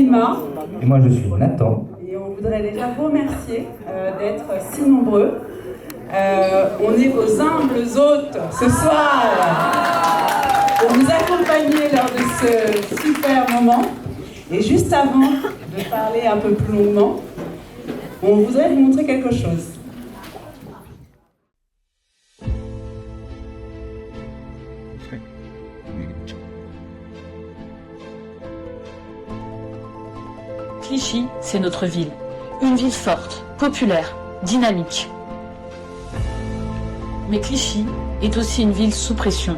Lima. Et moi je suis Nathan. Et on voudrait déjà vous remercier d'être si nombreux. On est vos humbles hôtes ce soir pour nous accompagner lors de ce super moment. Et juste avant de parler un peu plus longuement, on voudrait vous montrer quelque chose. Clichy, c'est notre ville. Une ville forte, populaire, dynamique. Mais Clichy est aussi une ville sous pression.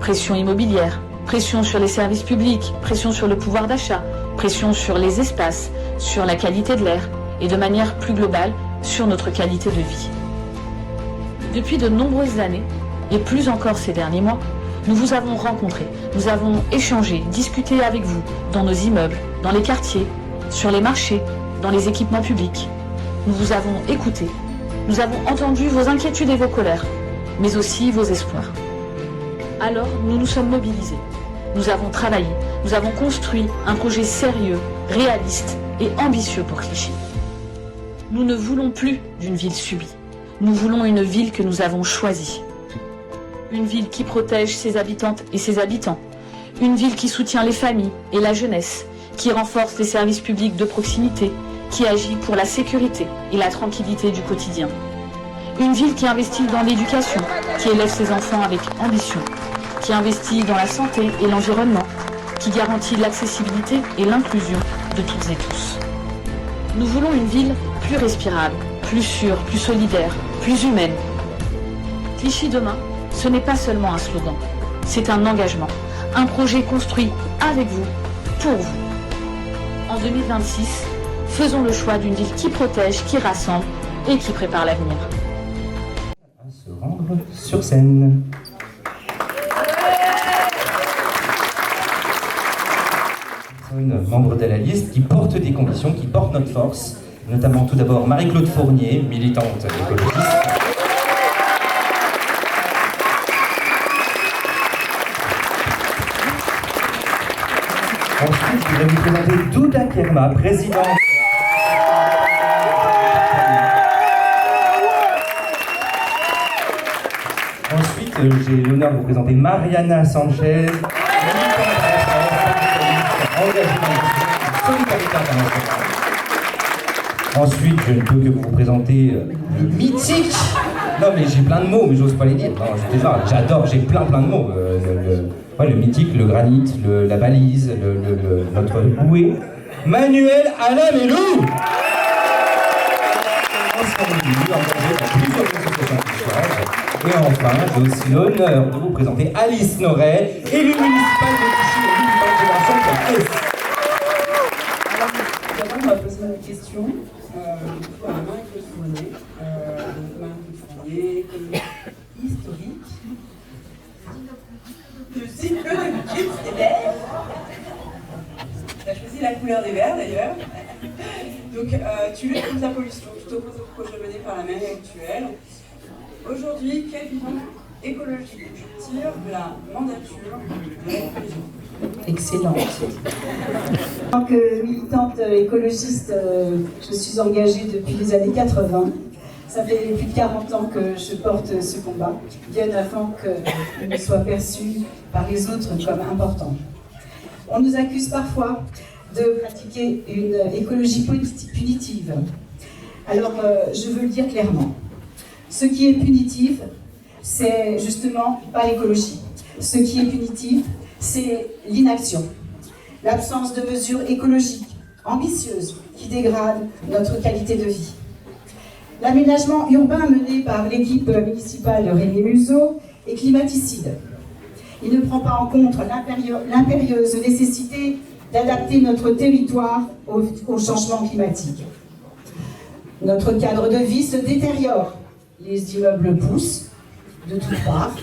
Pression immobilière, pression sur les services publics, pression sur le pouvoir d'achat, pression sur les espaces, sur la qualité de l'air et de manière plus globale sur notre qualité de vie. Depuis de nombreuses années, et plus encore ces derniers mois, nous vous avons rencontrés, nous avons échangé, discuté avec vous dans nos immeubles, dans les quartiers, sur les marchés, dans les équipements publics. Nous vous avons écouté, nous avons entendu vos inquiétudes et vos colères, mais aussi vos espoirs. Alors nous nous sommes mobilisés, nous avons travaillé, nous avons construit un projet sérieux, réaliste et ambitieux pour Clichy. Nous ne voulons plus d'une ville subie, nous voulons une ville que nous avons choisie. Une ville qui protège ses habitantes et ses habitants, une ville qui soutient les familles et la jeunesse, qui renforce les services publics de proximité, qui agit pour la sécurité et la tranquillité du quotidien. Une ville qui investit dans l'éducation, qui élève ses enfants avec ambition, qui investit dans la santé et l'environnement, qui garantit l'accessibilité et l'inclusion de toutes et tous. Nous voulons une ville plus respirable, plus sûre, plus solidaire, plus humaine. Clichy demain, ce n'est pas seulement un slogan, c'est un engagement, un projet construit avec vous, pour vous. En 2026, faisons le choix d'une ville qui protège, qui rassemble et qui prépare l'avenir. À se rendre sur scène. Membres de la liste qui portent des convictions, qui portent notre force, notamment tout d'abord Marie-Claude Fournier, militante écologiste. Ensuite, je vais vous présenter Douda Kerma, présidente. Ensuite, j'ai l'honneur de vous présenter Mariana Sanchez, engagée dans la solidarité internationale. Ensuite, je ne peux que vous présenter le mythique. Non, mais j'ai plein de mots, mais j'ose pas les dire. Non, j'adore, j'ai plein de mots. Le mythique, le granit, la balise, notre bouée. Manuel Alamélou. Et enfin, j'ai aussi l'honneur de vous présenter Alice Noret, élue municipale de Clichy et militante Génération Progresse. Alors, d'abord, on va poser une question à Marie-Claude Fournier. Marie-Claude Fournier, historique. Le cycle de Kipfilet. Tu as choisi la couleur des verts d'ailleurs. Donc tu luttes contre la pollution, tu t'opposes au projet mené par la mairie actuelle. Aujourd'hui, quelle vision écologique tu tires de la mandature de l'inclusion? Excellente. En tant que militante écologiste, je suis engagée depuis les années 80. Ça fait plus de 40 ans que je porte ce combat, bien avant qu'il ne soit perçu par les autres comme important. On nous accuse parfois de pratiquer une écologie punitive. Alors, je veux le dire clairement. Ce qui est punitif, c'est justement pas l'écologie. Ce qui est punitif, c'est l'inaction. L'absence de mesures écologiques, ambitieuses, qui dégradent notre qualité de vie. L'aménagement urbain mené par l'équipe municipale de Rémi Museau est climaticide. Il ne prend pas en compte l'impérieuse nécessité d'adapter notre territoire au changement climatique. Notre cadre de vie se détériore. Les immeubles poussent de toutes parts,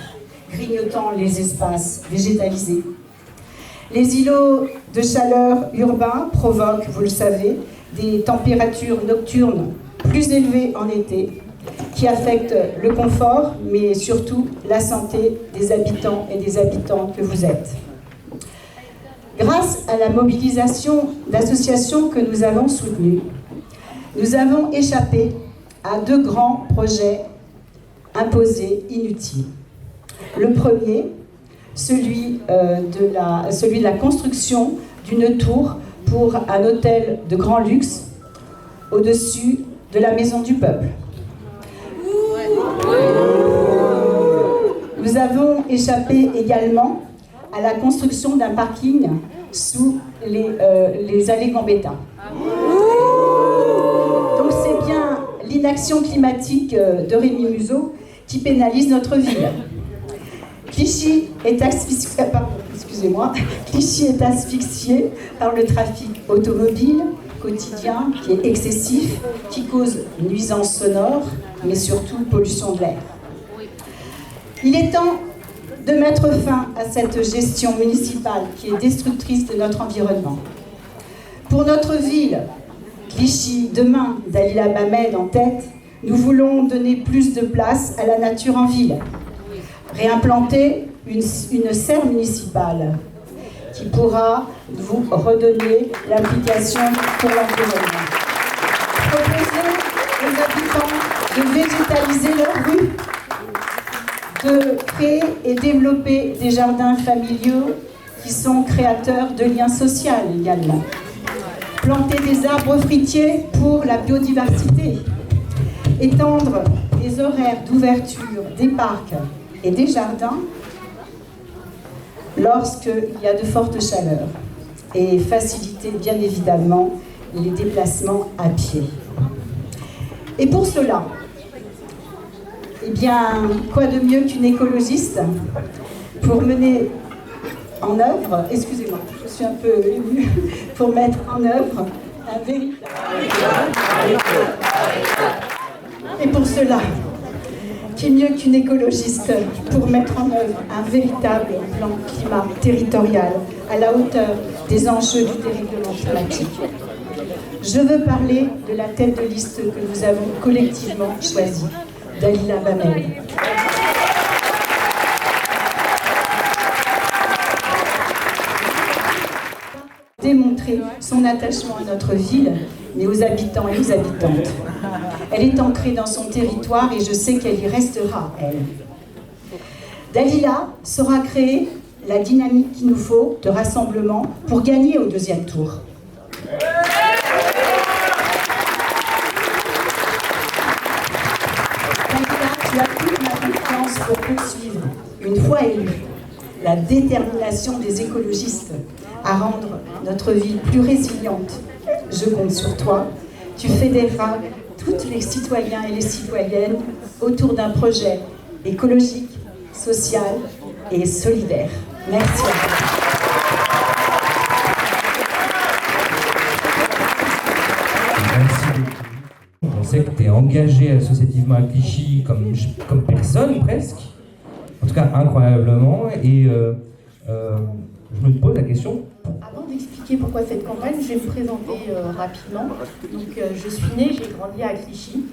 grignotant les espaces végétalisés. Les îlots de chaleur urbains provoquent, vous le savez, des températures nocturnes plus élevées en été, qui affectent le confort, mais surtout la santé des habitants et des habitantes que vous êtes. Grâce à la mobilisation d'associations que nous avons soutenues, nous avons échappé à 2 grands projets imposés, inutiles. Le premier, celui de la construction d'une tour pour un hôtel de grand luxe au-dessus de la Maison du Peuple. Nous avons échappé également à la construction d'un parking sous les allées Gambetta. Donc c'est bien l'inaction climatique de Rémi Muzeau qui pénalise notre ville. Clichy est asphyxié par le trafic automobile quotidien qui est excessif, qui cause nuisances sonores, mais surtout pollution de l'air. Il est temps de mettre fin à cette gestion municipale qui est destructrice de notre environnement. Pour notre ville, Clichy, demain, Dalila Bamed en tête, nous voulons donner plus de place à la nature en ville. Réimplanter une serre municipale qui pourra vous redonner l'implication pour l'environnement. Proposer aux habitants de végétaliser leurs rues, de créer et développer des jardins familiaux qui sont créateurs de liens sociaux également. Planter des arbres fruitiers pour la biodiversité. Étendre les horaires d'ouverture des parcs et des jardins lorsqu'il y a de fortes chaleurs. Et faciliter bien évidemment les déplacements à pied. Et pour cela, eh bien, quoi de mieux qu'une écologiste pour mener en œuvre, excusez-moi, je suis un peu émue, pour mettre en œuvre un véritable... Et pour cela, qui mieux qu'une écologiste pour mettre en œuvre un véritable plan climat territorial à la hauteur des enjeux du dérèglement climatique. Je veux parler de la tête de liste que nous avons collectivement choisie, Dalila Bamed. Démontrer son attachement à notre ville, mais aux habitants et aux habitantes. Elle est ancrée dans son territoire et je sais qu'elle y restera, elle. Dalila saura créer la dynamique qu'il nous faut de rassemblement pour gagner au 2e tour. Dalila, tu as toute ma confiance pour poursuivre, une fois élue, la détermination des écologistes à rendre notre ville plus résiliente. Je compte sur toi. Tu fédéreras tous les citoyens et les citoyennes autour d'un projet écologique, social et solidaire. Merci. Merci beaucoup. On sait que tu es engagé associativement à Clichy comme personne presque. En tout cas, incroyablement. Et je me pose la question. Avant d'expliquer pourquoi cette campagne, je vais me présenter rapidement. Donc, je suis née, j'ai grandi à Clichy.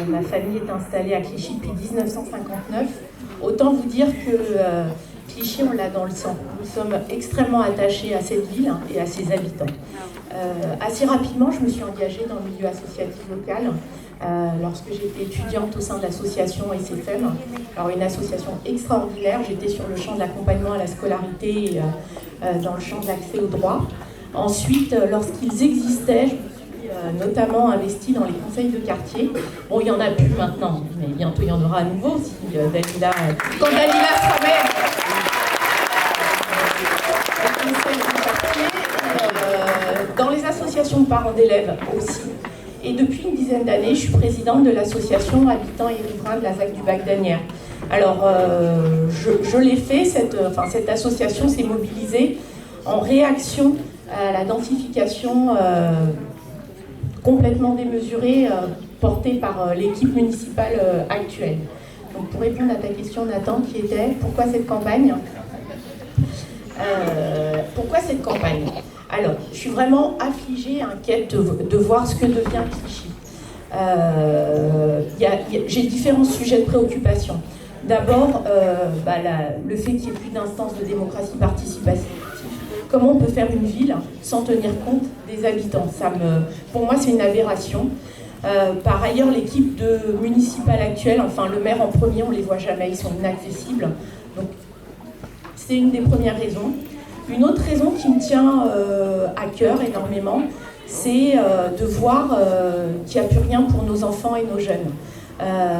Ma famille est installée à Clichy depuis 1959. Autant vous dire que Clichy, on l'a dans le sang. Nous sommes extrêmement attachés à cette ville et à ses habitants. Assez rapidement, je me suis engagée dans le milieu associatif local. Lorsque j'étais étudiante au sein de l'association SFM, alors une association extraordinaire, j'étais sur le champ de l'accompagnement à la scolarité et dans le champ de l'accès au droit. Ensuite, lorsqu'ils existaient, je me suis notamment investie dans les conseils de quartier. Bon, il n'y en a plus maintenant, mais bientôt il y en aura à nouveau si Dalila, quand Dalila sera maire. Les conseils de quartier, dans les associations de parents d'élèves aussi. Et depuis une dizaine d'années, je suis présidente de l'association Habitants et Riverains de la ZAC du Bac d'Asnières. Alors, je l'ai fait, cette association s'est mobilisée en réaction à la densification complètement démesurée portée par l'équipe municipale actuelle. Donc, pour répondre à ta question, Nathan, qui était « Pourquoi cette campagne ?» Pourquoi cette campagne ? Alors, je suis vraiment affligée, inquiète de voir ce que devient Clichy. J'ai différents sujets de préoccupation. D'abord, le fait qu'il n'y ait plus d'instance de démocratie participative. comment on peut faire une ville sans tenir compte des habitants. Pour moi, c'est une aberration. Par ailleurs, l'équipe municipale actuelle, enfin le maire en premier, on ne les voit jamais, ils sont inaccessibles. Donc, c'est une des premières raisons. Une autre raison qui me tient à cœur énormément, c'est de voir qu'il n'y a plus rien pour nos enfants et nos jeunes.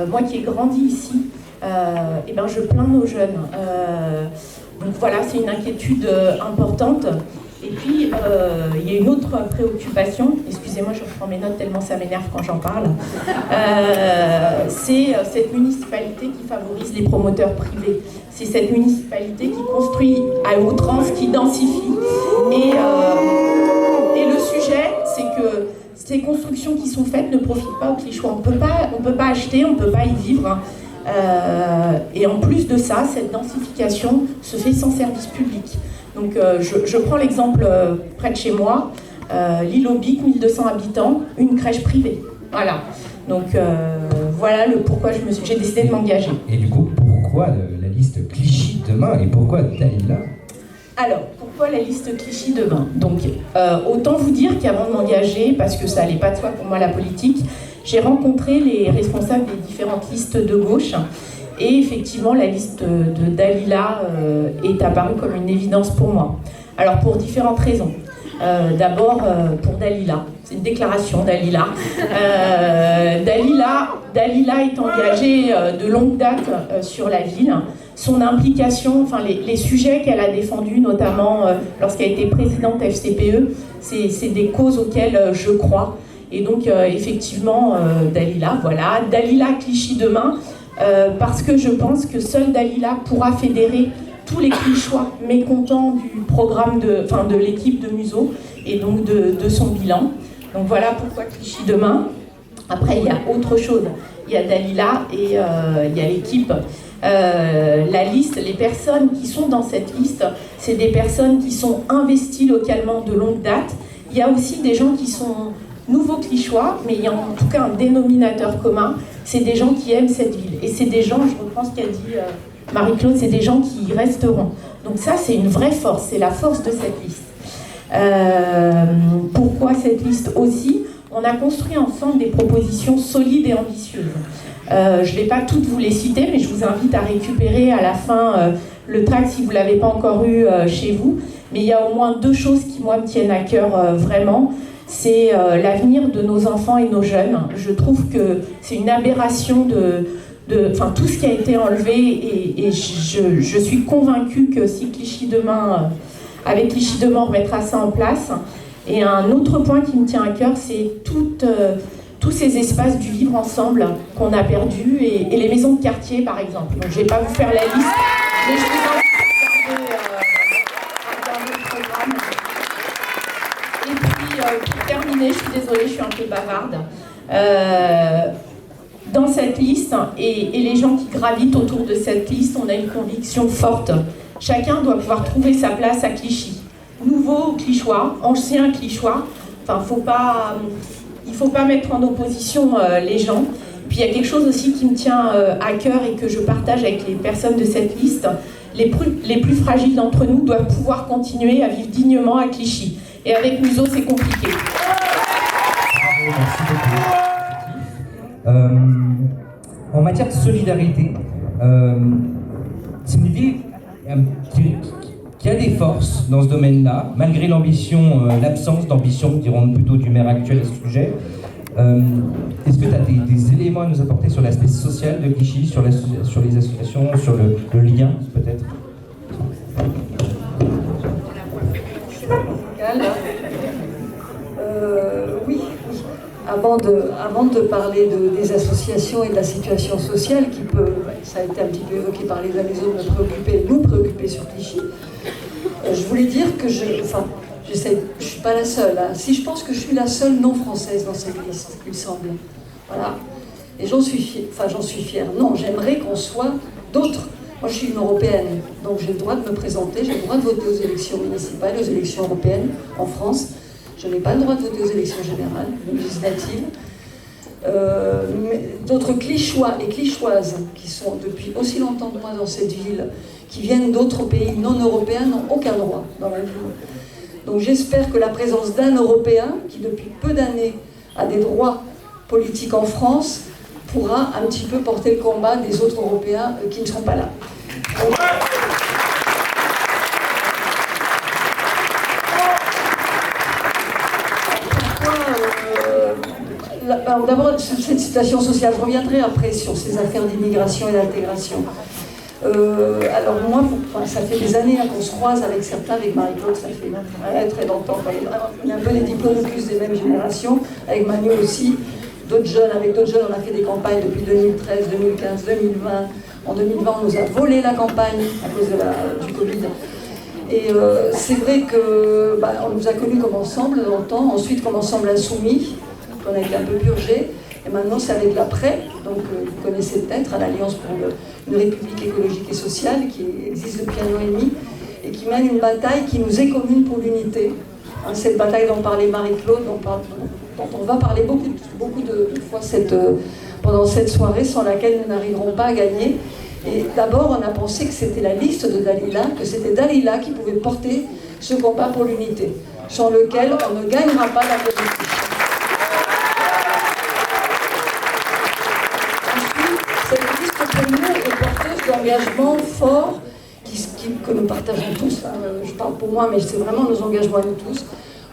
Moi qui ai grandi ici, je plains nos jeunes. Donc voilà, c'est une inquiétude importante. Et puis, il y a une autre préoccupation, excusez-moi, je reprends mes notes tellement ça m'énerve quand j'en parle, c'est cette municipalité qui favorise les promoteurs privés. C'est cette municipalité qui construit à outrance, qui densifie. Et le sujet, c'est que ces constructions qui sont faites ne profitent pas aux Clichy. On peut pas acheter, on ne peut pas y vivre. Et en plus de ça, cette densification se fait sans service public. Donc je prends l'exemple près de chez moi, l'île aux Biques, 1200 habitants, une crèche privée. Voilà. Donc voilà le pourquoi j'ai décidé de m'engager. Et du coup, pourquoi la liste Clichy demain et pourquoi Dalila? Alors, pourquoi la liste Clichy demain? Donc, autant vous dire qu'avant de m'engager, parce que ça n'allait pas de soi pour moi la politique, j'ai rencontré les responsables des différentes listes de gauche. Et effectivement, la liste de Dalila est apparue comme une évidence pour moi. Alors, pour différentes raisons. D'abord, pour Dalila. C'est une déclaration, Dalila. Dalila est engagée de longue date sur la ville. Son implication, enfin les sujets qu'elle a défendus, notamment lorsqu'elle a été présidente FCPE, c'est des causes auxquelles je crois. Et donc, effectivement, Dalila, voilà. Dalila Clichy demain. Parce que je pense que seule Dalila pourra fédérer tous les Clichychois mécontents du programme de l'équipe de Museau et donc de son bilan. Donc voilà pourquoi Clichy demain. Après, il y a autre chose. Il y a Dalila et il y a l'équipe. La liste, les personnes qui sont dans cette liste, c'est des personnes qui sont investies localement de longue date. Il y a aussi des gens qui sont nouveaux Clichychois, mais il y a en tout cas un dénominateur commun, c'est des gens qui aiment cette ville. Et c'est des gens, je reprends ce qu'a dit Marie-Claude, c'est des gens qui y resteront. Donc ça, c'est une vraie force, c'est la force de cette liste. Pourquoi cette liste aussi? On a construit ensemble des propositions solides et ambitieuses. Je ne vais pas toutes vous les citer, mais je vous invite à récupérer à la fin le tract si vous ne l'avez pas encore eu chez vous. Mais il y a au moins deux choses qui, moi, me tiennent à cœur vraiment. C'est l'avenir de nos enfants et nos jeunes. Je trouve que c'est une aberration tout ce qui a été enlevé et je suis convaincue que si Clichy demain, avec Clichy demain, on remettra ça en place. Et un autre point qui me tient à cœur, c'est tous ces espaces du vivre ensemble qu'on a perdus et les maisons de quartier, par exemple. Donc, je ne vais pas vous faire la liste, mais je vous invite à regarder le programme. Et puis, pour terminer, je suis désolée, je suis un peu bavarde. Dans cette liste, et les gens qui gravitent autour de cette liste, on a une conviction forte. Chacun doit pouvoir trouver sa place à Clichy. Nouveau Clichychois, ancien Clichychois, enfin, il ne faut pas mettre en opposition les gens. Puis il y a quelque chose aussi qui me tient à cœur et que je partage avec les personnes de cette liste. Les plus fragiles d'entre nous doivent pouvoir continuer à vivre dignement à Clichy. Et avec Museau, c'est compliqué. Merci beaucoup. En matière de solidarité, c'est une ville qui a des forces dans ce domaine-là, malgré l'absence d'ambition, dirons plutôt du maire actuel à ce sujet. Est-ce que tu as des éléments à nous apporter sur l'aspect social de Clichy, sur les associations, sur le lien peut-être? Oui. Avant de parler des associations et de la situation sociale qui peut, ça a été un petit peu évoqué par les uns et les autres, nous préoccuper sur Clichy, je voulais dire que je suis pas la seule. Hein. Si je pense que je suis la seule non française dans cette liste, il me semble. Voilà. Et j'en suis fière. Non, j'aimerais qu'on soit d'autres. Moi, je suis une européenne, donc j'ai le droit de me présenter, j'ai le droit de voter aux élections municipales, aux élections européennes en France. Je n'ai pas le droit de voter aux élections générales, législatives. D'autres Clichychois et Clichychoises qui sont depuis aussi longtemps que moi dans cette ville, qui viennent d'autres pays non européens n'ont aucun droit dans la ville. Donc j'espère que la présence d'un Européen, qui depuis peu d'années a des droits politiques en France, pourra un petit peu porter le combat des autres Européens qui ne sont pas là. Donc, d'abord, cette situation sociale, je reviendrai après sur ces affaires d'immigration et d'intégration. Alors moi, ça fait des années qu'on se croise avec certains, avec Marie-Claude, ça fait très très longtemps. On a un peu des diplodocus des mêmes générations, avec Manu aussi, d'autres jeunes. Avec d'autres jeunes, on a fait des campagnes depuis 2013, 2015, 2020. En 2020, on nous a volé la campagne à cause du Covid. Et c'est vrai qu'on nous a connus comme ensemble longtemps, ensuite comme ensemble insoumis, qu'on a été un peu purgés. Et maintenant, c'est avec l'après, donc vous connaissez peut-être, à l'Alliance pour une République écologique et sociale, qui existe depuis 1 an et demi, et qui mène une bataille qui nous est commune pour l'unité. Hein, cette bataille dont parlait Marie-Claude, dont on va parler beaucoup de fois pendant cette soirée, sans laquelle nous n'arriverons pas à gagner. Et d'abord, on a pensé que c'était la liste de Dalila, que c'était Dalila qui pouvait porter ce combat pour l'unité, sans lequel on ne gagnera pas la politique. Cette liste pour nous est porteuse d'engagements forts que nous partageons tous. Hein. Je parle pour moi, mais c'est vraiment nos engagements à nous tous,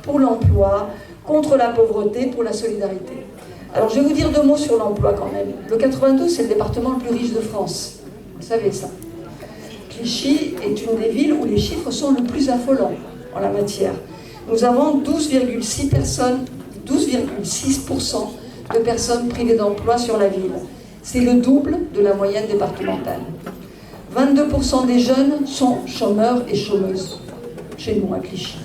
pour l'emploi, contre la pauvreté, pour la solidarité. Alors je vais vous dire 2 mots sur l'emploi quand même. Le 92, c'est le département le plus riche de France. Vous savez ça. Clichy est une des villes où les chiffres sont le plus affolants en la matière. Nous avons 12,6% de personnes privées d'emploi sur la ville. C'est le double de la moyenne départementale. 22% des jeunes sont chômeurs et chômeuses, chez nous à Clichy.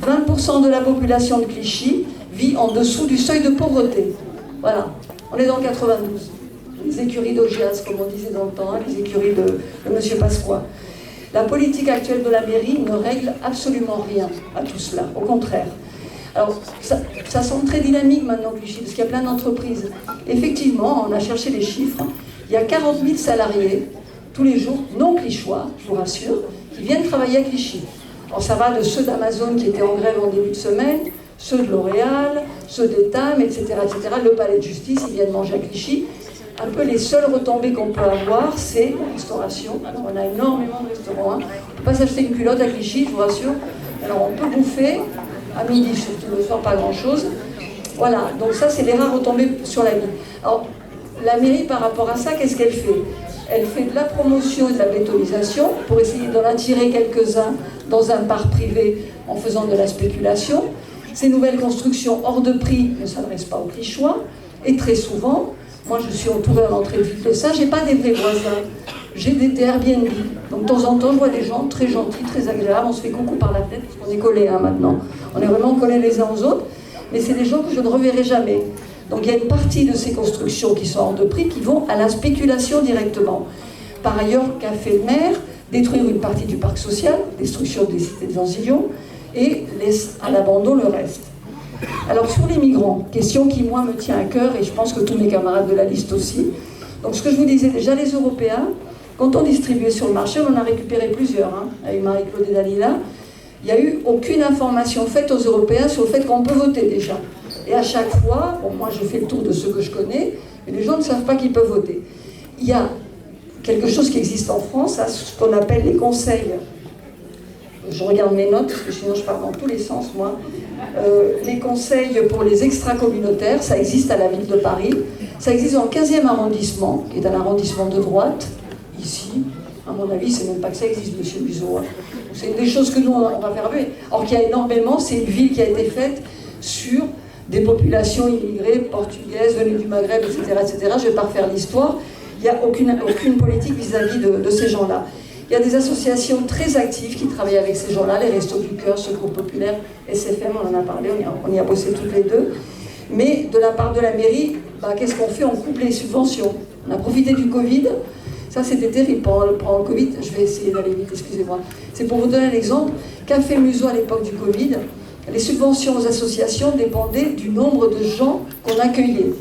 20% de la population de Clichy vit en dessous du seuil de pauvreté. Voilà, on est dans le 92. Les écuries d'Augias, comme on disait dans le temps, les écuries de M. Pasqua. La politique actuelle de la mairie ne règle absolument rien à tout cela, au contraire. Alors, ça semble très dynamique maintenant, Clichy, parce qu'il y a plein d'entreprises. Effectivement, on a cherché les chiffres. Il y a 40 000 salariés, tous les jours, non clichois, je vous rassure, qui viennent travailler à Clichy. Alors, ça va de ceux d'Amazon qui étaient en grève en début de semaine, ceux de L'Oréal, ceux d'Etam, etc., etc. Le palais de justice, ils viennent manger à Clichy. Un peu les seules retombées qu'on peut avoir, c'est la restauration. Alors, on a énormément de restaurants. Hein. On ne peut pas s'acheter une culotte à Clichy, je vous rassure. Alors, on peut bouffer. À midi, surtout le soir, pas grand-chose. Voilà, donc ça, c'est les rares retombées sur la ville. Alors, la mairie, par rapport à ça, qu'est-ce qu'elle fait? Elle fait de la promotion et de la bétonisation pour essayer d'en attirer quelques-uns dans un parc privé en faisant de la spéculation. Ces nouvelles constructions hors de prix ne s'adressent pas aux Clichois. Et très souvent, moi, je suis entourée à l'entrée de ville de ça, j'ai pas des vrais voisins. J'ai des Airbnb. Donc de temps en temps, je vois des gens très gentils, très agréables. On se fait coucou par la tête, parce qu'on est collés maintenant. On est vraiment collés les uns aux autres. Mais c'est des gens que je ne reverrai jamais. Donc il y a une partie de ces constructions qui sont hors de prix, qui vont à la spéculation directement. Par ailleurs, qu'a fait le maire? Détruire une partie du parc social, destruction des cités des Ancillons, et laisse à l'abandon le reste. Alors sur les migrants, question qui moi me tient à cœur, et je pense que tous mes camarades de la liste aussi. Donc ce que je vous disais déjà, les Européens, quand on distribuait sur le marché, on en a récupéré plusieurs, hein, avec Marie-Claude et Dalila. Il n'y a eu aucune information faite aux Européens sur le fait qu'on peut voter déjà. Et à chaque fois, bon, moi je fais le tour de ceux que je connais, mais les gens ne savent pas qu'ils peuvent voter. Il y a quelque chose qui existe en France, ce qu'on appelle les conseils. Je regarde mes notes, parce que sinon je pars dans tous les sens, moi. Les conseils pour les extra-communautaires, ça existe à la ville de Paris. Ça existe dans le 15e arrondissement, qui est un arrondissement de droite, ici. À mon avis, c'est même pas que ça existe, monsieur Buzot. C'est une des choses que nous, on va faire mieux. Or qu'il y a énormément, c'est une ville qui a été faite sur des populations immigrées, portugaises, venues du Maghreb, etc., etc. Je ne vais pas refaire l'histoire. Il n'y a aucune politique vis-à-vis de ces gens-là. Il y a des associations très actives qui travaillent avec ces gens-là, les Restos du Cœur, Secours Populaire, SFM, on en a parlé, on y a bossé toutes les deux. Mais de la part de la mairie, qu'est-ce qu'on fait? On coupe les subventions. On a profité du Covid. Ça, c'était terrible pendant le Covid. Je vais essayer d'aller vite, excusez-moi. C'est pour vous donner un exemple. Qu'a fait Museau à l'époque du Covid? Les subventions aux associations dépendaient du nombre de gens qu'on accueillait.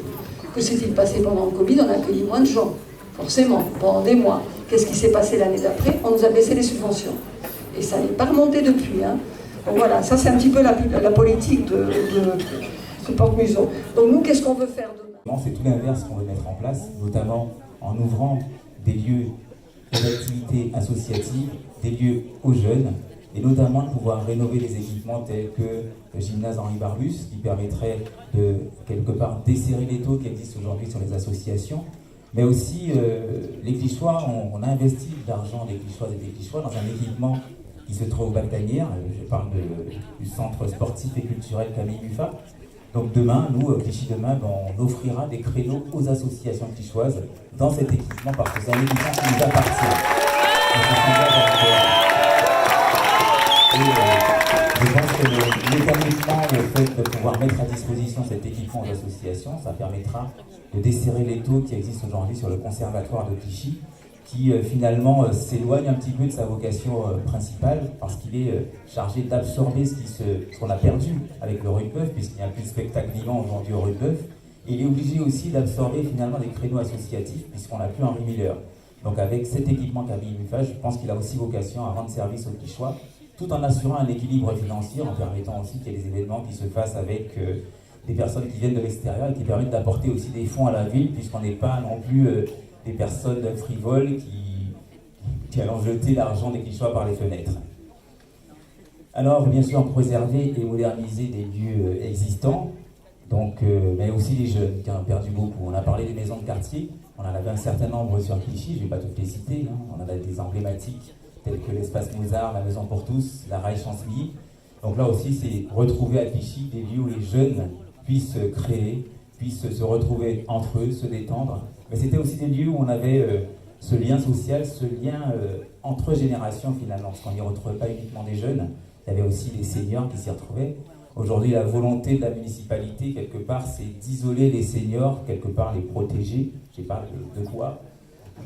Que s'est-il passé pendant le Covid? On a accueilli moins de gens, forcément, pendant des mois. Qu'est-ce qui s'est passé l'année d'après? On nous a baissé les subventions. Et ça n'est pas remonté depuis. Hein. Donc voilà, ça c'est un petit peu la politique de Porte-Museau. Donc nous, qu'est-ce qu'on veut faire demain? C'est tout l'inverse qu'on veut mettre en place, notamment en ouvrant des lieux d'activité associative, des lieux aux jeunes, et notamment de pouvoir rénover des équipements tels que le gymnase Henri Barbus, qui permettrait de, quelque part, desserrer les taux qui existent aujourd'hui sur les associations. Mais aussi, les Clichéois, on a investi de l'argent des Clichéoises et des Clichéois dans un équipement qui se trouve au Bac-d'Anières. Je parle du centre sportif et culturel Camille Muffat. Donc demain, nous, Clichy Demain, on offrira des créneaux aux associations clichéoises dans cet équipement parce que c'est un équipement qui nous appartient. Je pense que l'établissement, le fait de pouvoir mettre à disposition cet équipement aux associations, ça permettra de desserrer les taux qui existent aujourd'hui sur le conservatoire de Clichy, qui finalement s'éloigne un petit peu de sa vocation principale parce qu'il est chargé d'absorber ce qu'on a perdu avec le Rudebeuf, puisqu'il n'y a plus de spectacle vivant aujourd'hui au Rudebeuf. Et il est obligé aussi d'absorber finalement des créneaux associatifs puisqu'on n'a plus Henri Miller. Donc avec cet équipement Camille Muffat, je pense qu'il a aussi vocation à rendre service aux Clichéois, tout en assurant un équilibre financier, en permettant aussi qu'il y ait des événements qui se fassent avec des personnes qui viennent de l'extérieur et qui permettent d'apporter aussi des fonds à la ville, puisqu'on n'est pas non plus des personnes frivoles qui allons jeter l'argent des Clichéois par les fenêtres. Alors, bien sûr, préserver et moderniser des lieux existants, donc, mais aussi les jeunes qui en ont perdu beaucoup. On a parlé des maisons de quartier, on en avait un certain nombre sur Clichy, je ne vais pas toutes les citer, hein. On en a des emblématiques tels que l'espace Mozart, la Maison pour tous, la Rail Chantilly. Donc là aussi, c'est retrouver à Clichy des lieux où les jeunes puissent créer, puissent se retrouver entre eux, se détendre. Mais c'était aussi des lieux où on avait ce lien social, ce lien entre générations finalement, parce qu'on n'y retrouvait pas uniquement des jeunes, il y avait aussi des seniors qui s'y retrouvaient. Aujourd'hui, la volonté de la municipalité, quelque part, c'est d'isoler les seniors, quelque part les protéger. Je ne sais pas de quoi,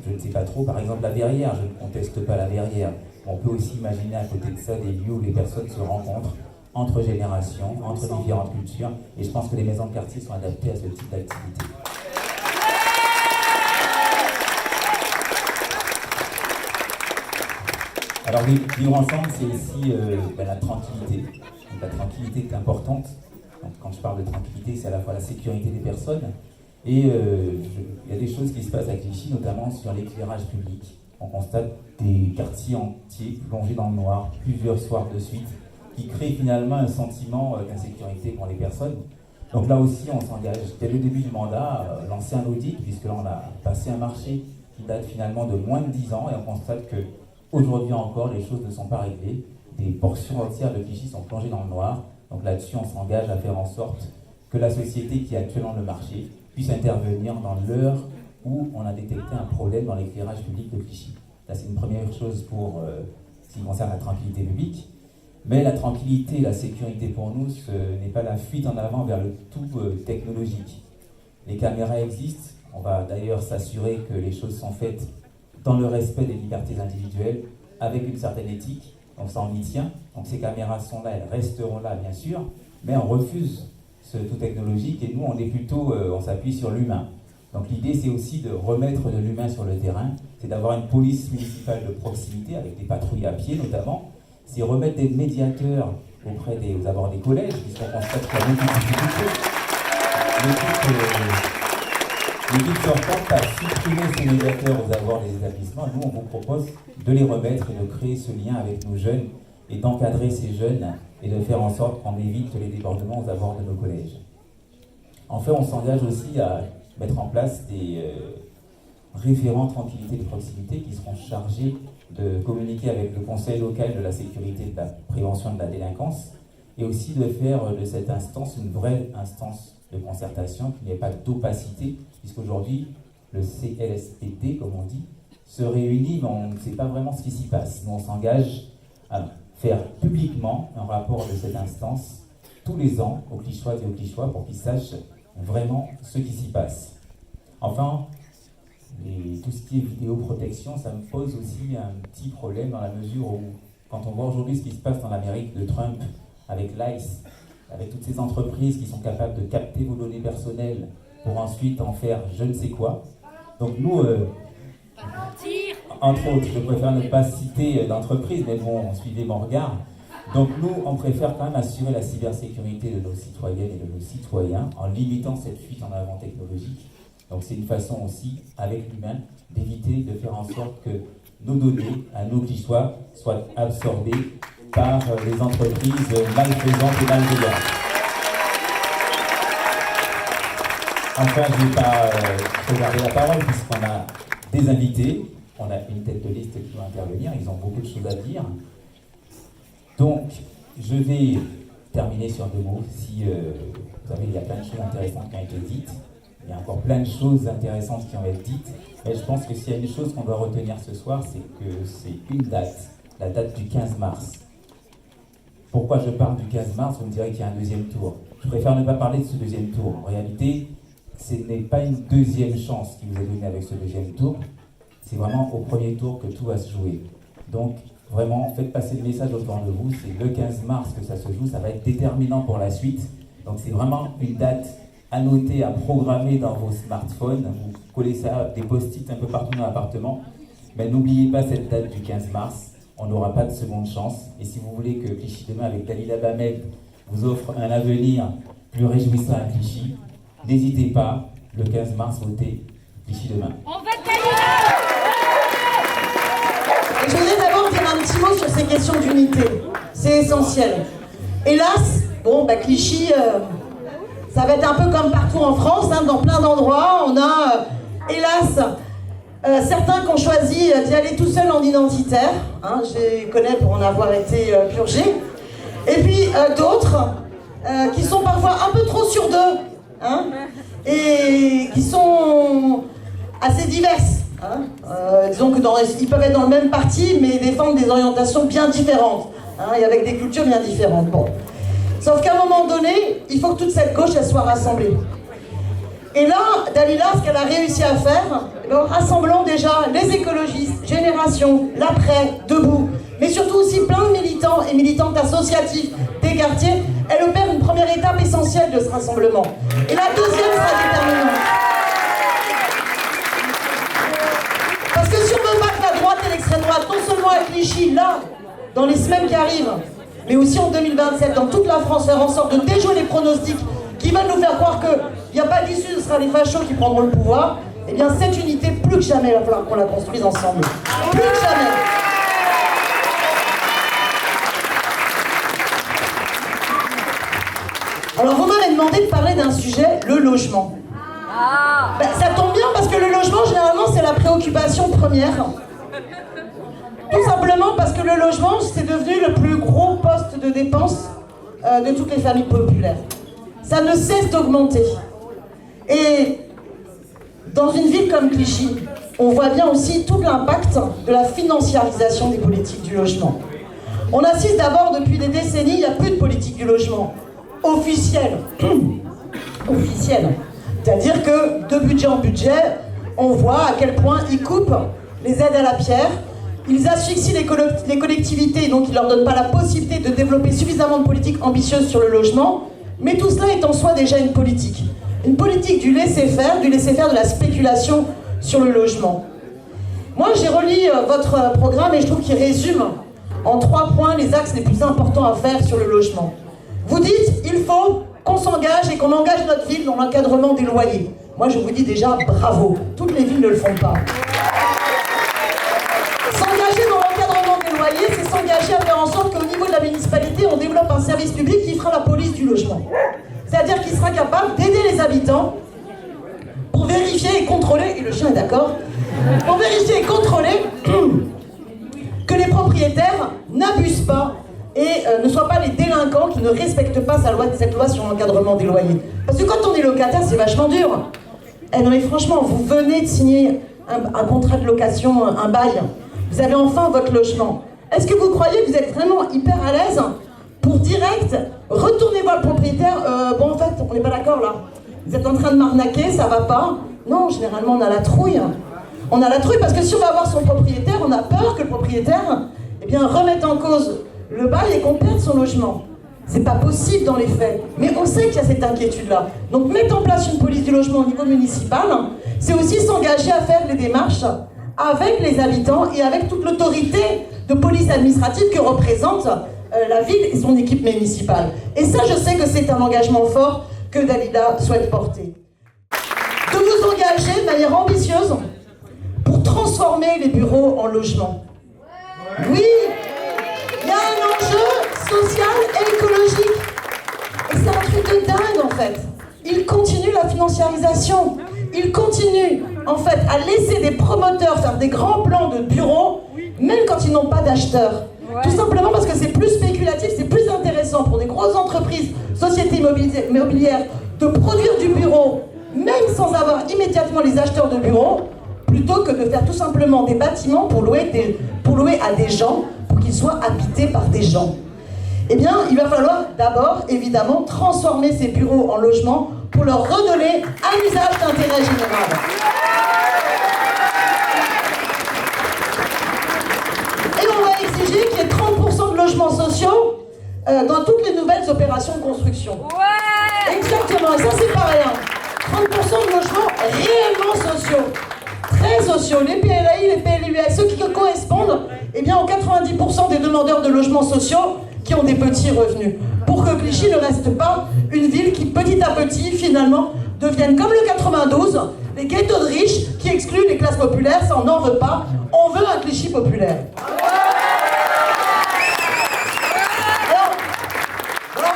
je ne sais pas trop. Par exemple, la Verrière, je ne conteste pas la Verrière. On peut aussi imaginer à côté de ça des lieux où les personnes se rencontrent entre générations, entre différentes cultures. Et je pense que les maisons de quartier sont adaptées à ce type d'activité. Alors vivre ensemble, c'est aussi la tranquillité. Donc, la tranquillité est importante. Donc, quand je parle de tranquillité, c'est à la fois la sécurité des personnes et il y a des choses qui se passent à Clichy, notamment sur l'éclairage public. On constate des quartiers entiers plongés dans le noir plusieurs soirs de suite, qui créent finalement un sentiment d'insécurité pour les personnes. Donc là aussi, on s'engage dès le début du mandat, lancer un audit, puisque là on a passé un marché qui date finalement de moins de 10 ans et on constate que aujourd'hui encore, les choses ne sont pas réglées. Des portions entières de Clichy sont plongées dans le noir. Donc là-dessus, on s'engage à faire en sorte que la société qui est actuellement le marché puisse intervenir dans l'heure où on a détecté un problème dans l'éclairage public de Clichy. Là, c'est une première chose pour ce qui concerne la tranquillité publique. Mais la tranquillité et la sécurité pour nous, ce n'est pas la fuite en avant vers le tout technologique. Les caméras existent. On va d'ailleurs s'assurer que les choses sont faites dans le respect des libertés individuelles, avec une certaine éthique. Donc ça, on y tient. Donc ces caméras sont là, elles resteront là, bien sûr, mais on refuse ce tout technologique et nous, on est plutôt, on s'appuie sur l'humain. Donc l'idée, c'est aussi de remettre de l'humain sur le terrain, c'est d'avoir une police municipale de proximité, avec des patrouilles à pied notamment, c'est remettre des médiateurs auprès aux abords des collèges, puisqu'on constate qu'il y a beaucoup de difficultés. L'équipe sortante a supprimé ces médiateurs aux abords des établissements. Nous, on vous propose de les remettre et de créer ce lien avec nos jeunes et d'encadrer ces jeunes et de faire en sorte qu'on évite les débordements aux abords de nos collèges. Enfin, on s'engage aussi à mettre en place des référents tranquillité de proximité qui seront chargés de communiquer avec le conseil local de la sécurité et de la prévention de la délinquance et aussi de faire de cette instance une vraie instance de concertation, qu'il n'y ait pas d'opacité, puisqu'aujourd'hui, le CLSPD, comme on dit, se réunit, mais on ne sait pas vraiment ce qui s'y passe. Nous, on s'engage à faire publiquement un rapport de cette instance tous les ans aux Clichéoises et aux Clichéois pour qu'ils sachent vraiment ce qui s'y passe. Enfin, tout ce qui est vidéoprotection, ça me pose aussi un petit problème dans la mesure où, quand on voit aujourd'hui ce qui se passe dans l'Amérique de Trump, avec l'ICE, avec toutes ces entreprises qui sont capables de capter vos données personnelles pour ensuite en faire je ne sais quoi. Donc nous, entre autres, je préfère ne pas citer d'entreprise, mais bon, suivez mon regard. Donc nous, on préfère quand même assurer la cybersécurité de nos citoyennes et de nos citoyens en limitant cette fuite en avant technologique. Donc c'est une façon aussi, avec l'humain, d'éviter de faire en sorte que nos données, à nos clichéois, soient absorbées par les entreprises malfaisantes et malveillantes. Enfin, je ne vais pas regarder la parole puisqu'on a des invités, on a une tête de liste qui va intervenir, ils ont beaucoup de choses à dire. Donc, je vais terminer sur 2 mots. Si vous savez, il y a plein de choses intéressantes qui ont été dites, il y a encore plein de choses intéressantes qui ont été dites, mais je pense que s'il y a une chose qu'on doit retenir ce soir, c'est que c'est une date, la date du 15 mars. Pourquoi je parle du 15 mars? Vous me direz qu'il y a un 2e tour. Je préfère ne pas parler de ce 2e tour. En réalité, ce n'est pas une 2e chance qui vous est donnée avec ce 2e tour. C'est vraiment au 1er tour que tout va se jouer. Donc, vraiment, faites passer le message autour de vous. C'est le 15 mars que ça se joue. Ça va être déterminant pour la suite. Donc, c'est vraiment une date à noter, à programmer dans vos smartphones. Vous collez ça, des post-it un peu partout dans l'appartement. Mais n'oubliez pas cette date du 15 mars. On n'aura pas de seconde chance. Et si vous voulez que Clichy Demain, avec Dalila Bamed, vous offre un avenir plus réjouissant à Clichy, n'hésitez pas, le 15 mars, votez Clichy Demain. On va Dalila! Je voudrais d'abord dire un petit mot sur ces questions d'unité. C'est essentiel. Hélas, Clichy, ça va être un peu comme partout en France, dans plein d'endroits. On a, hélas, certains qui ont choisi d'y aller tout seul en identitaire. Je les connais pour en avoir été purgé. Et puis d'autres qui sont parfois un peu trop sur d'eux. Et qui sont assez diverses. Disons qu'ils peuvent être dans le même parti, mais défendre des orientations bien différentes, et avec des cultures bien différentes. Bon. Sauf qu'à un moment donné, il faut que toute cette gauche, elle soit rassemblée. Et là, Dalila, ce qu'elle a réussi à faire, en rassemblant déjà les écologistes, Génération, l'après, Debout, mais surtout aussi plein de militants et militantes associatifs des quartiers, elle opère une première étape essentielle de ce rassemblement. Et la deuxième sera déterminante. Parce que si on veut pas que la droite et l'extrême droite, non seulement à Clichy, là, dans les semaines qui arrivent, mais aussi en 2027, dans toute la France, faire en sorte de déjouer les pronostics qui veulent nous faire croire qu'il n'y a pas d'issue, ce sera les fachos qui prendront le pouvoir, eh bien cette unité, plus que jamais, il va falloir qu'on la construise ensemble. Plus que jamais. Alors vous m'avez demandé de parler d'un sujet, le logement. Ça tombe bien parce que le logement, généralement, c'est la préoccupation première. Tout simplement parce que le logement, c'est devenu le plus gros poste de dépense de toutes les familles populaires. Ça ne cesse d'augmenter. Et dans une ville comme Clichy, on voit bien aussi tout l'impact de la financiarisation des politiques du logement. On assiste d'abord depuis des décennies, il n'y a plus de politique du logement officielle. Officielle. C'est-à-dire que de budget en budget, on voit à quel point ils coupent les aides à la pierre, ils asphyxient les collectivités, donc ils ne leur donnent pas la possibilité de développer suffisamment de politiques ambitieuses sur le logement, mais tout cela est en soi déjà une politique. Une politique du laisser-faire, de la spéculation sur le logement. Moi, j'ai relu votre programme et je trouve qu'il résume en 3 points les axes les plus importants à faire sur le logement. Vous dites, il faut qu'on s'engage et qu'on engage notre ville dans l'encadrement des loyers. Moi, je vous dis déjà, bravo. Toutes les villes ne le font pas. S'engager dans l'encadrement des loyers, c'est s'engager à faire en sorte qu'au niveau de la municipalité, on développe un service public qui fera la police du logement. C'est-à-dire qu'il sera capable d'aider les habitants pour vérifier et contrôler, et le chien est d'accord, pour vérifier et contrôler que les propriétaires n'abusent pas et ne soient pas les délinquants qui ne respectent pas cette loi sur l'encadrement des loyers. Parce que quand on est locataire, c'est vachement dur. Non mais franchement, vous venez de signer un contrat de location, un bail, vous avez enfin votre logement. Est-ce que vous croyez que vous êtes vraiment hyper à l'aise pour direct retourner voir le propriétaire, bon en fait, on n'est pas d'accord là. Vous êtes en train de m'arnaquer, ça va pas. Non, généralement on a la trouille. On a la trouille parce que si on va voir son propriétaire, on a peur que le propriétaire remette en cause le bail et qu'on perde son logement. C'est pas possible dans les faits. Mais on sait qu'il y a cette inquiétude-là. Donc mettre en place une police du logement au niveau municipal, c'est aussi s'engager à faire les démarches avec les habitants et avec toute l'autorité de police administrative que représente la ville et son équipe municipale. Et ça, je sais que c'est un engagement fort que Dalida souhaite porter. De vous engager de manière ambitieuse pour transformer les bureaux en logements. Oui, il y a un enjeu social et écologique. Et c'est un truc de dingue en fait. Il continue la financiarisation. Il continue en fait à laisser des promoteurs faire des grands plans de bureaux, même quand ils n'ont pas d'acheteurs. Tout simplement parce que c'est plus spéculatif, c'est plus intéressant pour des grosses entreprises, sociétés immobilières, de produire du bureau, même sans avoir immédiatement les acheteurs de bureaux, plutôt que de faire tout simplement des bâtiments pour louer à des gens, pour qu'ils soient habités par des gens. Eh bien, il va falloir d'abord, évidemment, transformer ces bureaux en logements pour leur redonner un usage d'intérêt général. Et on va exiger qu'il y ait 30% de logements sociaux dans toutes les nouvelles opérations de construction. Ouais. Exactement, et ça c'est pas rien. 30% de logements réellement sociaux, très sociaux, les PLAI, les PLUS, ceux qui correspondent aux 90% des demandeurs de logements sociaux qui ont des petits revenus. Pour que Clichy ne reste pas une ville qui, petit à petit, finalement, devienne comme le 92, les ghettos de riches qui excluent les classes populaires, ça on n'en veut pas, on veut un Clichy populaire. Alors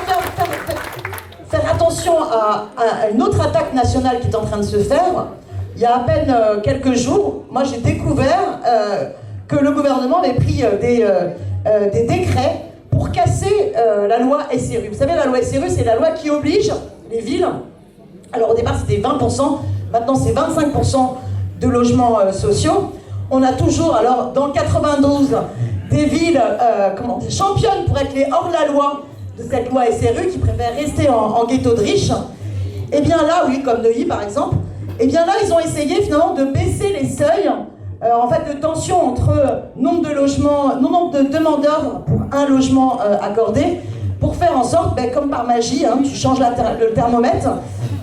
faire attention à une autre attaque nationale qui est en train de se faire. Il y a à peine quelques jours, moi j'ai découvert que le gouvernement avait pris des décrets pour casser la loi SRU. Vous savez, la loi SRU, c'est la loi qui oblige les villes, alors au départ c'était 20%, maintenant c'est 25% de logements sociaux. On a toujours, alors dans le 92, des villes championnes pour être les hors-la-loi de cette loi SRU, qui préfèrent rester en ghetto de riches. Et bien là, oui, comme Neuilly par exemple, et bien là ils ont essayé finalement de baisser les seuils de tension entre nombre de demandeurs pour un logement accordé, pour faire en sorte, comme par magie, tu changes le thermomètre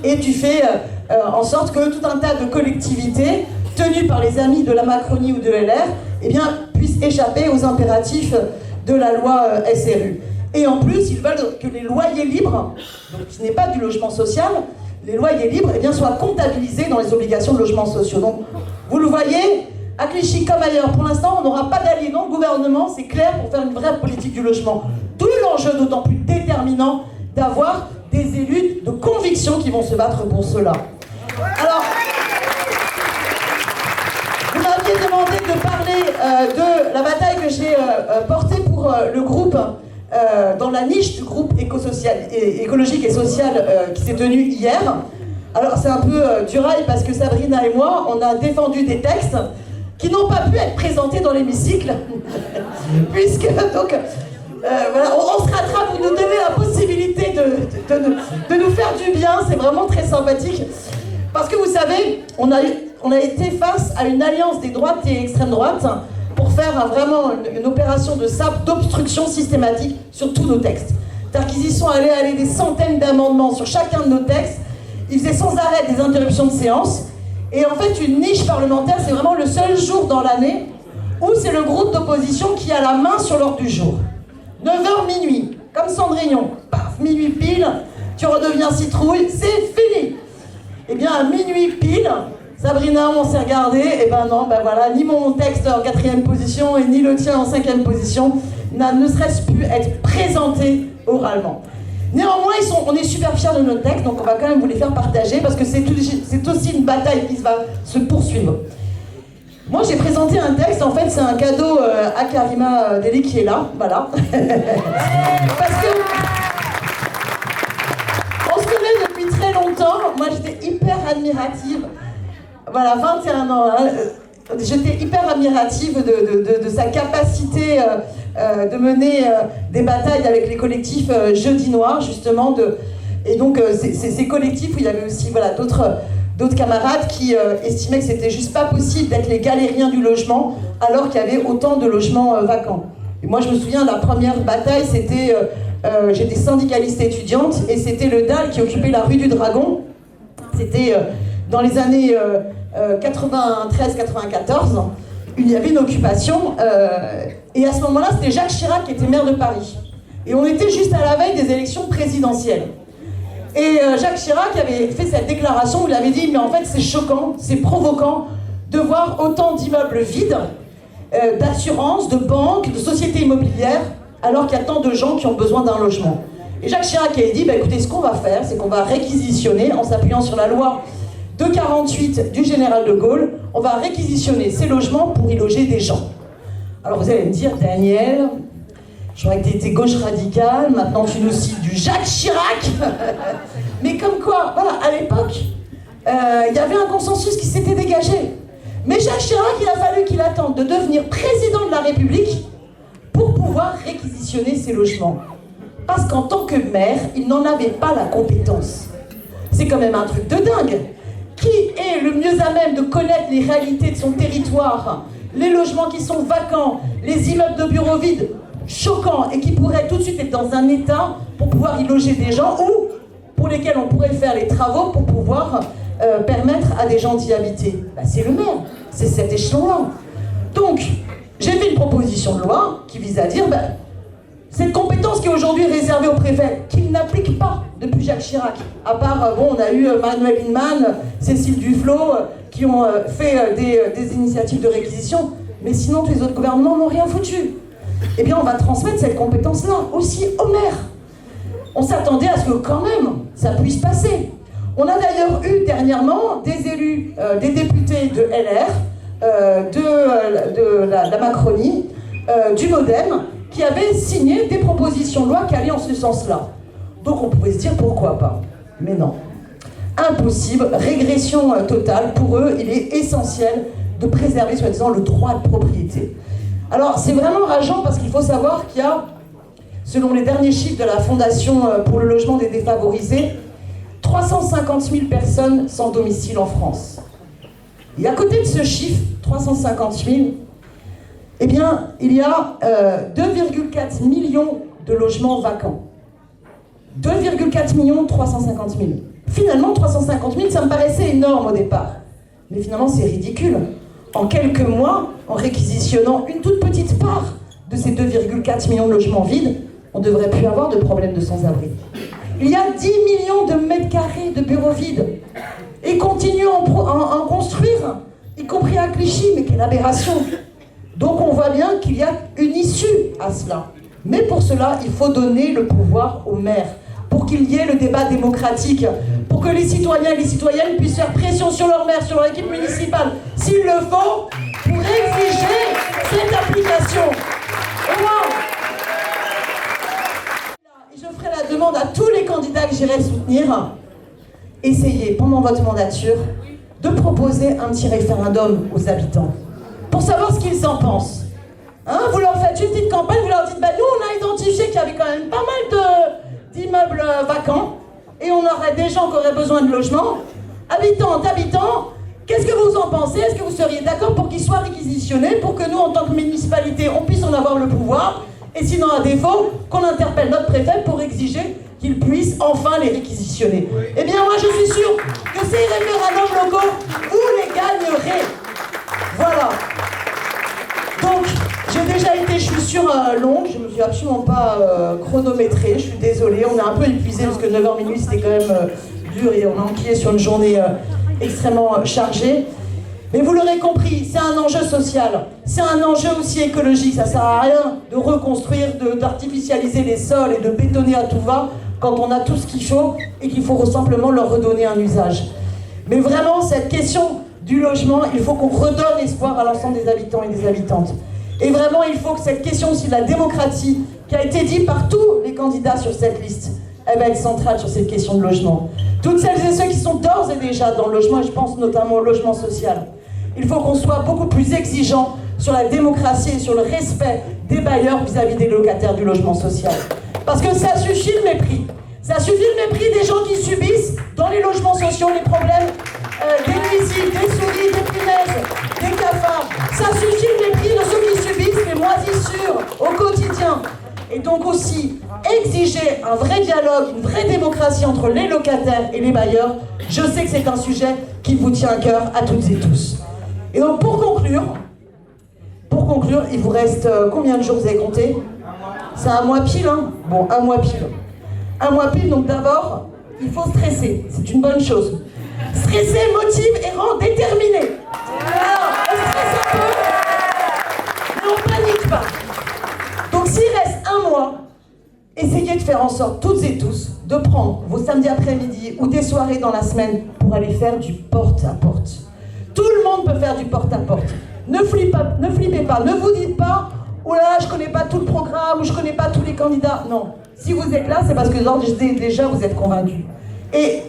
et tu fais en sorte que tout un tas de collectivités tenues par les amis de la Macronie ou de LR puissent échapper aux impératifs de la loi SRU. Et en plus, ils veulent que les loyers libres, donc qui n'est pas du logement social, les loyers libres soient comptabilisés dans les obligations de logements sociaux. Donc, vous le voyez, à Clichy comme ailleurs, pour l'instant, on n'aura pas d'alliés dans le gouvernement, c'est clair, pour faire une vraie politique du logement. D'où l'enjeu d'autant plus déterminant d'avoir des élus de conviction qui vont se battre pour cela. Alors, vous m'aviez demandé de parler de la bataille que j'ai portée pour le groupe, dans la niche du groupe écologique et social qui s'est tenu hier. Alors, c'est un peu du rail parce que Sabrina et moi, on a défendu des textes qui n'ont pas pu être présentés dans l'hémicycle, puisque donc, on se rattrape, vous nous donnez la possibilité de nous faire du bien, c'est vraiment très sympathique. Parce que vous savez, on a été face à une alliance des droites et extrême droite pour faire vraiment une opération de sape, d'obstruction systématique sur tous nos textes. C'est-à-dire qu'ils y sont allés des centaines d'amendements sur chacun de nos textes, ils faisaient sans arrêt des interruptions de séance. Et en fait, une niche parlementaire, c'est vraiment le seul jour dans l'année où c'est le groupe d'opposition qui a la main sur l'ordre du jour. 9h minuit, comme Cendrillon, paf, minuit pile, tu redeviens citrouille, c'est fini. Eh bien, à minuit pile, Sabrina, on s'est regardé, et ni mon texte en 4e position et ni le tien en 5e position ne serait-ce pu être présenté oralement. Néanmoins, on est super fiers de nos textes, donc on va quand même vous les faire partager parce que c'est aussi une bataille qui va se poursuivre. Moi, j'ai présenté un texte, en fait, c'est un cadeau à Karima Deli qui est là, voilà. Parce que on se connaît depuis très longtemps, moi j'étais hyper admirative, voilà, 21 ans, j'étais hyper admirative de sa capacité de mener des batailles avec les collectifs Jeudi Noir, justement. Et donc, ces collectifs où il y avait aussi d'autres camarades qui estimaient que c'était juste pas possible d'être les galériens du logement alors qu'il y avait autant de logements vacants. Et moi, je me souviens, la première bataille, c'était... j'étais syndicaliste étudiante et c'était le DAL qui occupait la rue du Dragon. C'était dans les années 93-94. il y avait une occupation, et à ce moment-là, c'était Jacques Chirac qui était maire de Paris. Et on était juste à la veille des élections présidentielles. Et Jacques Chirac avait fait cette déclaration où il avait dit « Mais en fait, c'est choquant, c'est provoquant de voir autant d'immeubles vides, d'assurances, de banques, de sociétés immobilières, alors qu'il y a tant de gens qui ont besoin d'un logement. » Et Jacques Chirac avait dit, écoutez, ce qu'on va faire, c'est qu'on va réquisitionner, en s'appuyant sur la loi de 48 du général de Gaulle, on va réquisitionner ces logements pour y loger des gens. Alors vous allez me dire, Daniel, je crois que tu étais gauche radicale, maintenant tu nous cites du Jacques Chirac. Mais comme quoi, voilà, à l'époque, il y avait un consensus qui s'était dégagé. Mais Jacques Chirac, il a fallu qu'il attende de devenir président de la République pour pouvoir réquisitionner ces logements. Parce qu'en tant que maire, il n'en avait pas la compétence. C'est quand même un truc de dingue. Qui est le mieux à même de connaître les réalités de son territoire, les logements qui sont vacants, les immeubles de bureaux vides, choquants, et qui pourraient tout de suite être dans un état pour pouvoir y loger des gens, ou pour lesquels on pourrait faire les travaux pour pouvoir permettre à des gens d'y habiter. C'est le maire, c'est cet échelon-là. Donc, j'ai fait une proposition de loi qui vise à dire, cette compétence qui est aujourd'hui réservée au préfet, qu'il n'applique pas depuis Jacques Chirac, à part, on a eu Manuel Hinman, Cécile Duflot, qui ont fait des initiatives de réquisition, mais sinon tous les autres gouvernements n'ont rien foutu. Eh bien, on va transmettre cette compétence-là aussi au maire. On s'attendait à ce que quand même, ça puisse passer. On a d'ailleurs eu dernièrement des élus, des députés de LR, de la Macronie, du MoDem, qui avaient signé des propositions de loi qui allaient en ce sens-là. Donc on pouvait se dire pourquoi pas. Mais non. Impossible, régression totale. Pour eux, il est essentiel de préserver, soi-disant, le droit de propriété. Alors c'est vraiment rageant parce qu'il faut savoir qu'il y a, selon les derniers chiffres de la Fondation pour le logement des défavorisés, 350 000 personnes sans domicile en France. Et à côté de ce chiffre, 350 000, eh bien, il y a 2,4 millions de logements vacants. 2,4 millions 350 000. Finalement, 350 000, ça me paraissait énorme au départ. Mais finalement, c'est ridicule. En quelques mois, en réquisitionnant une toute petite part de ces 2,4 millions de logements vides, on ne devrait plus avoir de problème de sans-abri. Il y a 10 millions de mètres carrés de bureaux vides. Et continuent à en construire, y compris à Clichy, mais quelle aberration! Donc on voit bien qu'il y a une issue à cela. Mais pour cela, il faut donner le pouvoir aux maires, pour qu'il y ait le débat démocratique, pour que les citoyens et les citoyennes puissent faire pression sur leur maire, sur leur équipe municipale, s'il le faut, pour exiger cette application. Et moi, je ferai la demande à tous les candidats que j'irai soutenir, essayez, pendant votre mandature, de proposer un petit référendum aux habitants, pour savoir ce qu'ils en pensent. Hein, vous leur faites une petite campagne, vous leur dites, nous on a identifié qu'il y avait quand même pas mal d'immeubles vacants, et on aurait des gens qui auraient besoin de logement. Habitantes, habitants, qu'est-ce que vous en pensez? Est-ce que vous seriez d'accord pour qu'ils soient réquisitionnés, pour que nous, en tant que municipalité, on puisse en avoir le pouvoir, et sinon, à défaut, qu'on interpelle notre préfet pour exiger qu'il puisse enfin les réquisitionner. Eh bien, moi, je suis sûre que ces référendums locaux, vous les gagnerez. Voilà. Donc, j'ai déjà été, je suis sûre, longue, je ne me suis absolument pas chronométrée, je suis désolée, on est un peu épuisé parce que 9h minuit c'était quand même dur et on a enquillé sur une journée extrêmement chargée. Mais vous l'aurez compris, c'est un enjeu social, c'est un enjeu aussi écologique, ça sert à rien de reconstruire, d'artificialiser les sols et de bétonner à tout va quand on a tout ce qu'il faut et qu'il faut simplement leur redonner un usage. Mais vraiment, cette question du logement, il faut qu'on redonne espoir à l'ensemble des habitants et des habitantes. Et vraiment, il faut que cette question aussi de la démocratie, qui a été dite par tous les candidats sur cette liste, elle va être centrale sur cette question de logement. Toutes celles et ceux qui sont d'ores et déjà dans le logement, et je pense notamment au logement social, il faut qu'on soit beaucoup plus exigeant sur la démocratie et sur le respect des bailleurs vis-à-vis des locataires du logement social. Parce que ça suffit le mépris. Ça suffit le mépris des gens qui subissent dans les logements sociaux les problèmes des nuisibles, des souris, des punaises, des cafards. Ça suffit le mépris de ceux qui subissent les moisissures au quotidien. Et donc aussi, exiger un vrai dialogue, une vraie démocratie entre les locataires et les bailleurs, je sais que c'est un sujet qui vous tient à cœur à toutes et tous. Et donc pour conclure, conclure, il vous reste combien de jours, vous avez compté? C'est un mois pile, hein? Bon, un mois pile. Un mois pile, donc d'abord, il faut stresser. C'est une bonne chose. Stresser motive et rend déterminé. Alors, on stresse un peu, mais on panique pas. Donc s'il reste un mois, essayez de faire en sorte, toutes et tous, de prendre vos samedis après-midi ou des soirées dans la semaine pour aller faire du porte-à-porte. Tout le monde peut faire du porte-à-porte. Ne flippez pas, ne vous dites pas « Oh là là, je connais pas tout le programme ou je connais pas tous les candidats ». Non, si vous êtes là, c'est parce que déjà vous êtes convaincus. Et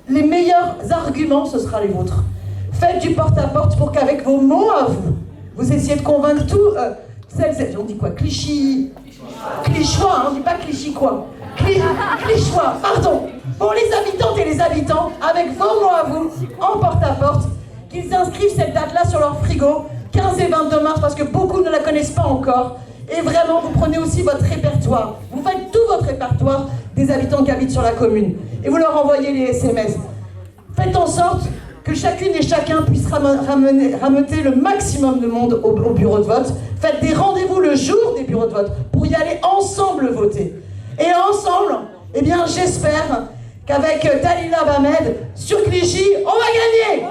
les meilleurs arguments, ce sera les vôtres. Faites du porte-à-porte pour qu'avec vos mots à vous, vous essayez de convaincre tout... on dit quoi? Clichois, on dit pas Clichy quoi. Clichois, pardon. Pour les habitantes et les habitants, avec vos mots à vous, en porte-à-porte, qu'ils inscrivent cette date-là sur leur frigo, 15 et 22 mars, parce que beaucoup ne la connaissent pas encore. Et vraiment, vous prenez aussi votre répertoire. Vous faites tout votre répertoire des habitants qui habitent sur la commune. Et vous leur envoyez les SMS. Faites en sorte que chacune et chacun puisse rameuter le maximum de monde au bureau de vote. Faites des rendez-vous le jour des bureaux de vote pour y aller ensemble voter. Et ensemble, eh bien, j'espère qu'avec Dalila Bamed, sur Clichy, on va gagner!